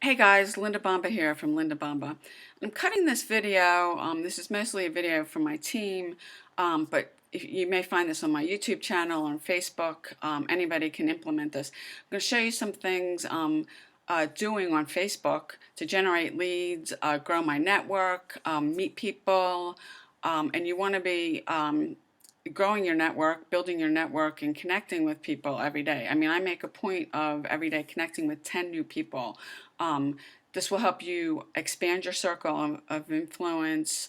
Hey guys, Linda Bomba here from Linda Bomba. I'm cutting this video. This is mostly a video for my team, but you may find this on my YouTube channel or on Facebook. Anybody can implement this. I'm going to show you some things doing on Facebook to generate leads, grow my network, meet people, and you want to be growing your network, building your network, and connecting with people every day. I mean, I make a point of every day connecting with 10 new people. Um, this will help you expand your circle of influence,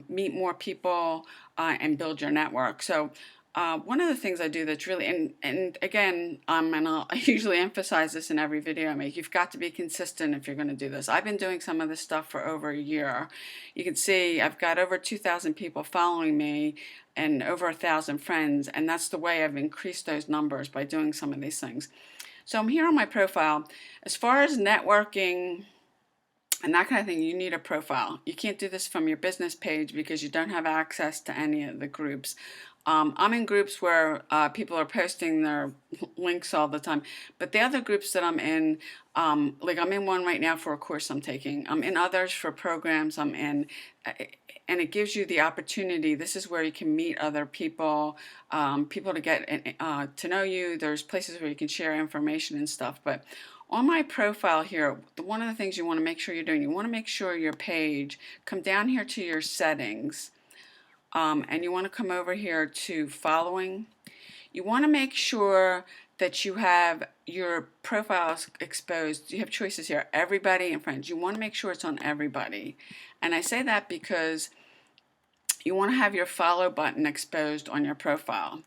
meet more people, and build your network. So, one of the things I do that's really, and again, and I usually emphasize this in every video I make, you've got to be consistent if you're going to do this. I've been doing some of this stuff for over a year. You can see I've got over 2,000 people following me and over 1,000 friends, and that's the way I've increased those numbers by doing some of these things. So I'm here on my profile. As far as networking and that kind of thing, you need a profile. You can't do this from your business page because you don't have access to any of the groups. I'm in groups where people are posting their links all the time, but the other groups that I'm in, like I'm in one right now for a course I'm taking. I'm in others for programs I'm in, and it gives you the opportunity. This is where you can meet other people, people to get to know you. There's places where you can share information and stuff, but on my profile here, one of the things you want to make sure you're doing, you want to make sure your page, come down here to your settings, and you want to come over here to following. You want to make sure that you have your profiles exposed. You have choices here, everybody and friends. You want to make sure it's on everybody. And I say that because you want to have your follow button exposed on your profile.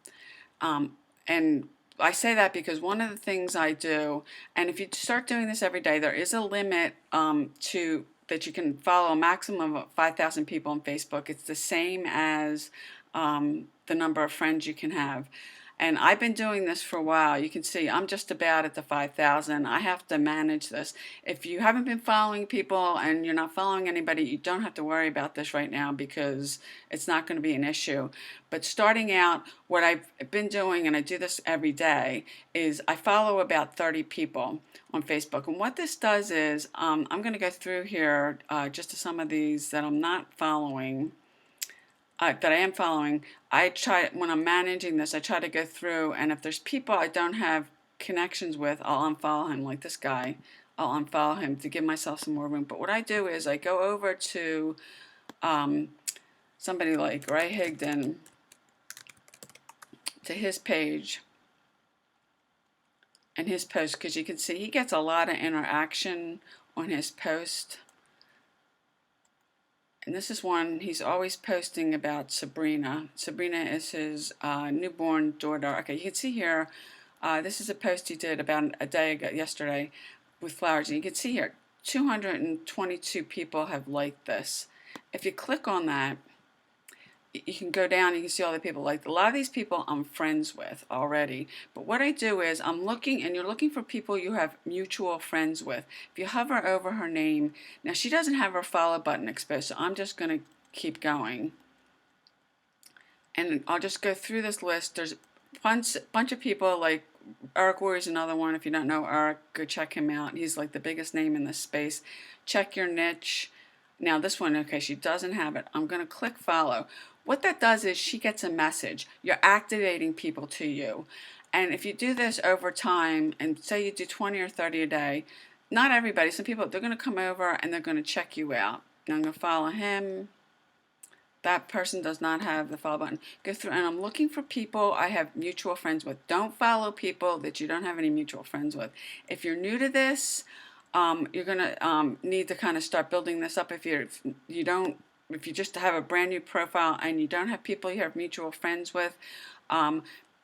And I say that because one of the things I do, and if you start doing this every day, there is a limit to that you can follow a maximum of 5,000 people on Facebook. It's the same as the number of friends you can have. And I've been doing this for a while. You can see I'm just about at the 5,000. I have to manage this. If you haven't been following people and you're not following anybody, you don't have to worry about this right now because it's not going to be an issue. But starting out, what I've been doing, and I do this every day, is I follow about 30 people on Facebook. And what this does is, I'm going to go through here just to some of these that I'm not following that I am following. I try, when I'm managing this, I try to go through, and if there's people I don't have connections with, I'll unfollow him, like this guy. I'll unfollow him to give myself some more room. But what I do is I go over to um, somebody like Ray Higdon, to his page and his post, because you can see he gets a lot of interaction on his post. And this is one, he's always posting about Sabrina. Sabrina is his newborn daughter. Okay, you can see here, this is a post he did about a day ago, yesterday, with flowers. And you can see here, 222 people have liked this. If you click on that, you can go down and you can see all the people. Like a lot of these people I'm friends with already. But what I do is I'm looking, and you're looking for people you have mutual friends with. If you hover over her name, now she doesn't have her follow button exposed, so I'm just going to keep going. And I'll just go through this list. There's a bunch of people, like Eric Worre is another one. If you don't know Eric, go check him out. He's like the biggest name in this space. Check your niche. Now this one, okay, she doesn't have it. I'm going to click follow. What that does is she gets a message. You're activating people to you. And if you do this over time, and say you do 20 or 30 a day, not everybody, some people, they're going to come over and they're going to check you out. Now I'm going to follow him. That person does not have the follow button. Go through, and I'm looking for people I have mutual friends with. Don't follow people that you don't have any mutual friends with. If you're new to this, you're gonna need to kind of start building this up. If you just have a brand new profile and you don't have people you have mutual friends with,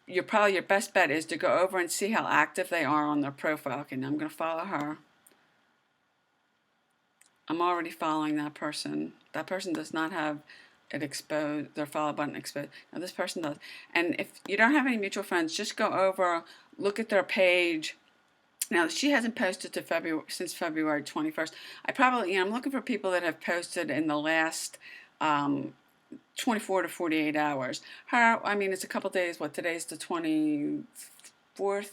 your best bet is to go over and see how active they are on their profile. Okay, now I'm gonna follow her. I'm already following that person. That person does not have it exposed, their follow button exposed. Now this person does. And if you don't have any mutual friends, just go over, look at their page. Now she hasn't posted to since February 21st. I'm looking for people that have posted in the last 24 to 48 hours. Her, I mean, it's a couple days. What, today's the 24th?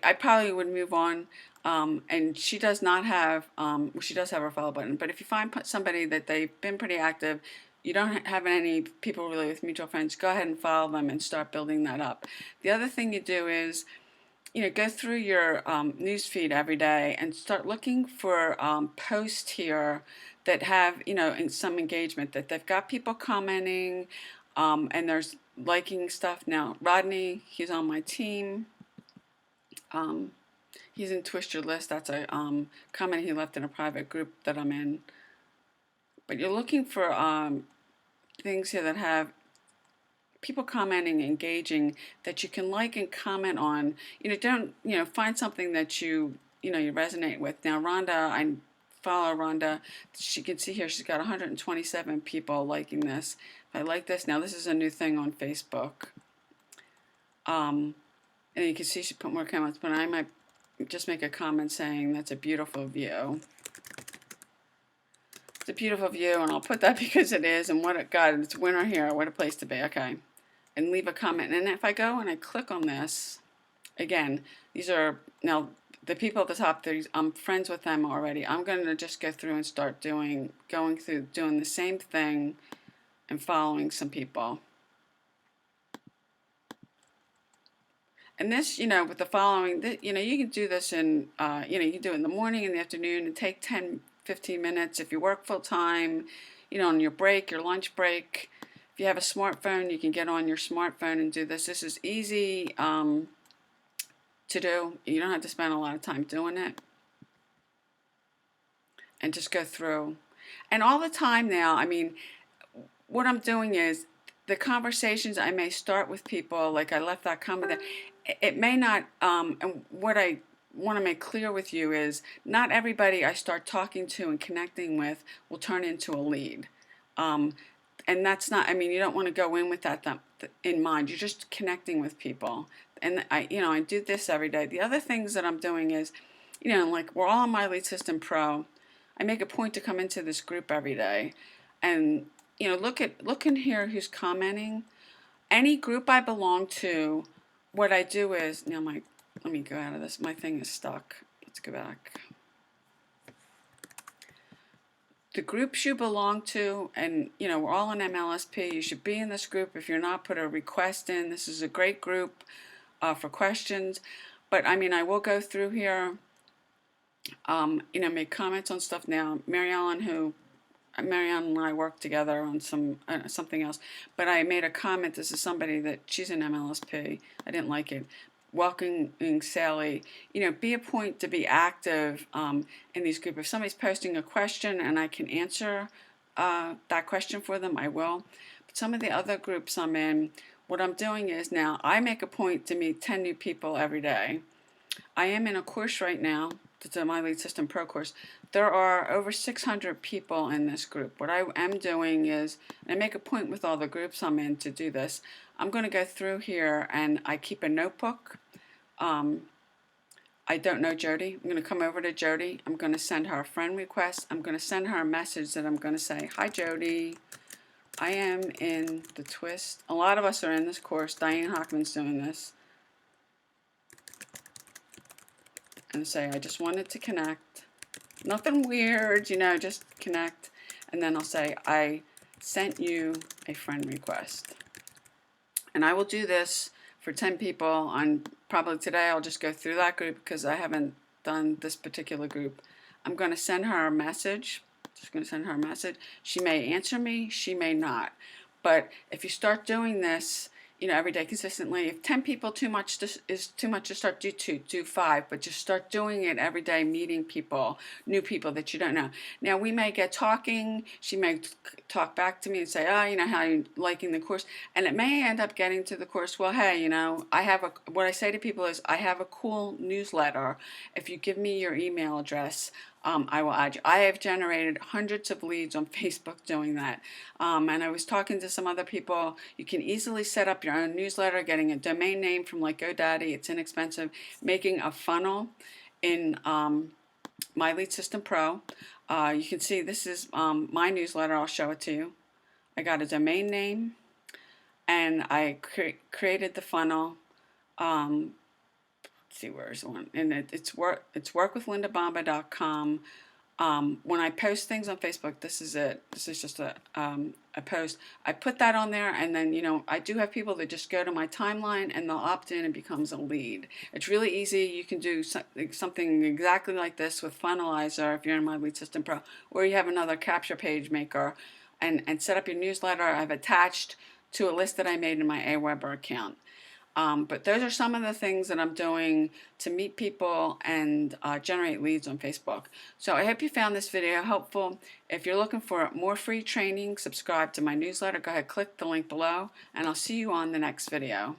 I probably would move on. And she does not have, well, she does have her follow button, but if you find somebody that they've been pretty active, you don't have any people really with mutual friends, go ahead and follow them and start building that up. The other thing you do is, go through your news feed every day and start looking for posts here that have, some engagement, that they've got people commenting, and there's liking stuff. Now, Rodney, he's on my team. He's in Twist Your List. That's a comment he left in a private group that I'm in. But you're looking for things here that have people commenting, engaging, that you can like and comment on. Don't, find something that you resonate with. Now, Rhonda, I follow Rhonda. She can see here she's got 127 people liking this. If I like this, now this is a new thing on Facebook. And you can see she put more comments, but I might just make a comment saying that's a beautiful view. It's a beautiful view, and I'll put that because it is, and God, it's winter here. What a place to be. Okay. And leave a comment. And if I go and I click on this, again, these are, now, the people at the top, I'm friends with them already. I'm going to just go through and start going through doing the same thing and following some people. And this, with the following, you can do this in, you can do it in the morning, in the afternoon, and take 10, 15 minutes. If you work full time, on your break, your lunch break. If you have a smartphone, you can get on your smartphone and do this. This is easy to do. You don't have to spend a lot of time doing it. And just go through. And all the time now, what I'm doing is, the conversations I may start with people, like I left that comment there, it may not, and what I want to make clear with you is, not everybody I start talking to and connecting with will turn into a lead. And that's not, you don't want to go in with that in mind. You're just connecting with people. And I do this every day. The other things that I'm doing is, like we're all on My Lead System Pro. I make a point to come into this group every day and, look in here who's commenting. Any group I belong to, what I do is, now let me go out of this. My thing is stuck. Let's go back. The groups you belong to, and we're all in MLSP. You should be in this group. If you're not, put a request in. This is a great group for questions. But I will go through here, make comments on stuff. Now, Marianne and I work together on something else, but I made a comment. This is somebody that she's in MLSP. I didn't like it. Welcoming Sally, be a point to be active in these groups. If somebody's posting a question and I can answer that question for them, I will. But some of the other groups I'm in, what I'm doing is, now I make a point to meet 10 new people every day. I am in a course right now. It's a My Lead System Pro course. There are over 600 people in this group. What I am doing is, and I make a point with all the groups I'm in to do this, I'm going to go through here and I keep a notebook. I don't know Jody. I'm going to come over to Jody. I'm going to send her a friend request. I'm going to send her a message that I'm going to say, hi Jody, I am in the Twist. A lot of us are in this course. Diane Hockman's doing this. And say, I just wanted to connect. Nothing weird, just connect. And then I'll say, I sent you a friend request. And I will do this for 10 people on probably today. I'll just go through that group because I haven't done this particular group. I'm going to send her a message. Just going to send her a message. She may answer me, she may not. But if you start doing this, every day consistently, if 10 people is too much to start, do 2, do 5, but just start doing it every day, meeting people, new people that you don't know. Now, we may get talking, she may talk back to me and say, oh, how you liking the course, and it may end up getting to the course, well, hey, what I say to people is, I have a cool newsletter. If you give me your email address, I will add you. I have generated hundreds of leads on Facebook doing that. And I was talking to some other people. You can easily set up your own newsletter, getting a domain name from like GoDaddy. It's inexpensive. Making a funnel in My Lead System Pro. You can see this is my newsletter. I'll show it to you. I got a domain name and I created the funnel. see where's one, and it's workwithlindabamba.com. When I post things on Facebook, this is it. This is just a post. I put that on there, and then, I do have people that just go to my timeline and they'll opt in and becomes a lead. It's really easy. You can do something exactly like this with Funnelizer if you're in my Lead System Pro, or you have another capture page maker, and set up your newsletter. I've attached to a list that I made in my Aweber account. But those are some of the things that I'm doing to meet people and generate leads on Facebook. So I hope you found this video helpful. If you're looking for more free training, subscribe to my newsletter. Go ahead, click the link below, and I'll see you on the next video.